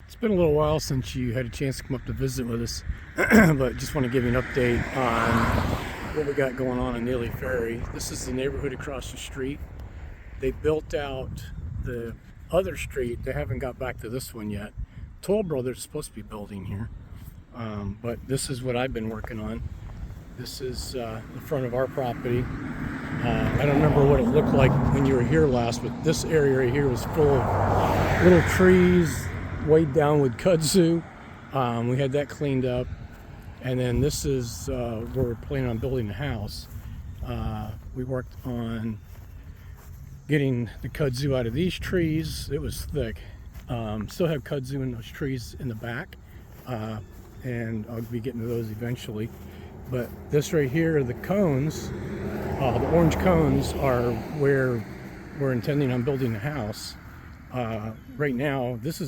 It's been a little while since you had a chance to come up to visit with us, but just want to give you an update on what we got going on in Neely Ferry. This is the neighborhood across the street. They built out the other street. They haven't got back to this one yet. Toll Brothers is supposed to be building here, but this is what I've been working on. This is the front of our property. I don't remember what it looked like when you were here last, but this area right here was full of little trees, weighed down with kudzu. We had that cleaned up, and then this is where we're planning on building the house. We worked on getting the kudzu out of these trees. It was thick. Still have kudzu in those trees in the back, and I'll be getting to those eventually. But this right here, the cones, the orange cones, are where we're intending on building the house. Right now, this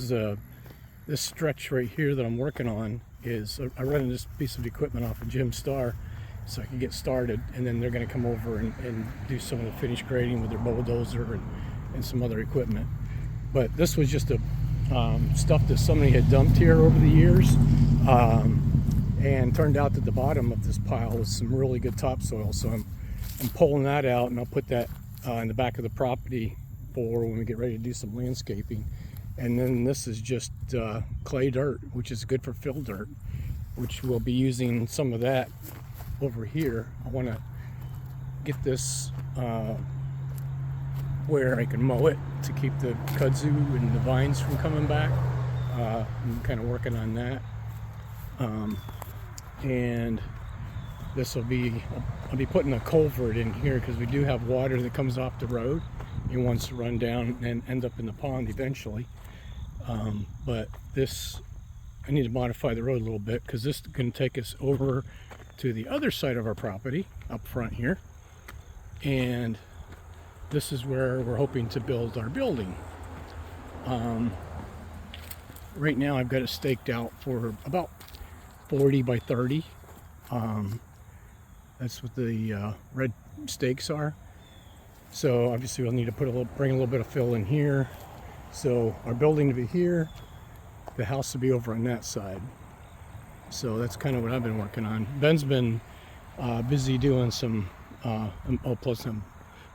stretch right here that I'm working on is, I rented this piece of equipment off of Jim Starr so I can get started, and then they're going to come over and do some of the finished grading with their bulldozer and some other equipment. But this was just stuff that somebody had dumped here over the years, and turned out that the bottom of this pile was some really good topsoil. So I'm pulling that out, and I'll put that in the back of the property for when we get ready to do some landscaping. And then this is just clay dirt, which is good for fill dirt, which we'll be using some of that over here. I want to get this where I can mow it to keep the kudzu and the vines from coming back. I'm kind of working on that. And this will be, I'll be putting a culvert in here because we do have water that comes off the road and wants to run down and end up in the pond eventually. But this, I need to modify the road a little bit because this is going to take us over to the other side of our property up front here. And this is where we're hoping to build our building. Right now I've got it staked out for about 40 by 30. That's what the red stakes are. So obviously we'll need to bring a little bit of fill in here. So our building to be here, the house to be over on that side. So that's kind of what I've been working on. Ben's been busy doing some, plus I'm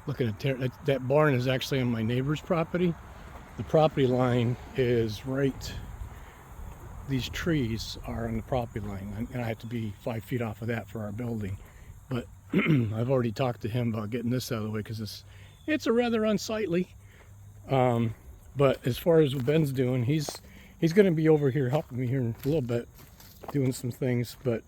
looking at that barn is actually on my neighbor's property. The property line is right, these trees are on the property line, and I have to be 5 feet off of that for our building. But I've already talked to him about getting this out of the way because it's a rather unsightly. But as far as what Ben's doing, he's going to be over here helping me here in a little bit, doing some things. But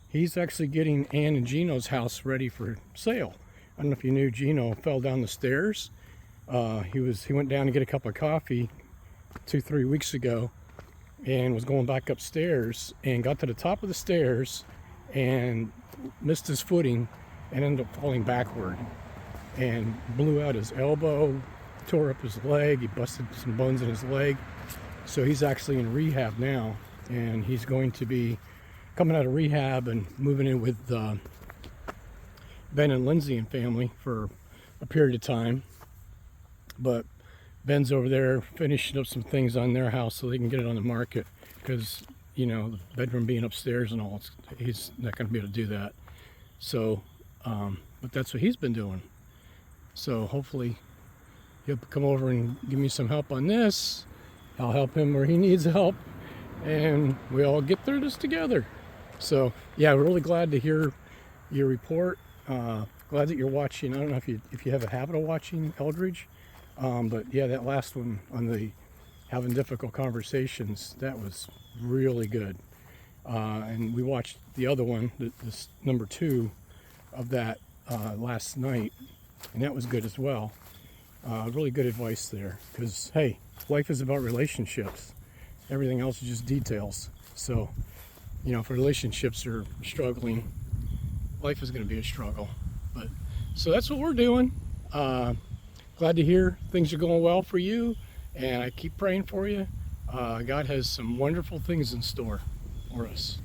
he's actually getting Ann and Gino's house ready for sale. I don't know if you knew, Gino fell down the stairs. He went down to get a cup of coffee 2-3 weeks ago, and was going back upstairs and got to the top of the stairs and missed his footing and ended up falling backward and blew out his elbow, tore up his leg. He busted some bones in his leg. So he's actually in rehab now, and he's going to be coming out of rehab and moving in with Ben and Lindsay and family for a period of time. But Ben's over there finishing up some things on their house so they can get it on the market, because, you know, the bedroom being upstairs and all, he's not going to be able to do that. So, but that's what he's been doing. So hopefully he'll come over and give me some help on this. I'll help him where he needs help, and we all get through this together. So yeah, we're really glad to hear your report. Glad that you're watching. I don't know if you have a habit of watching Eldridge. But yeah, that last one on the having difficult conversations, that was really good. And we watched the other one, this number 2 of that last night, and that was good as well. Really good advice there, because hey, life is about relationships. Everything else is just details. So, you know, if relationships are struggling, life is going to be a struggle. But so that's what we're doing. Glad to hear things are going well for you, and I keep praying for you. God has some wonderful things in store for us.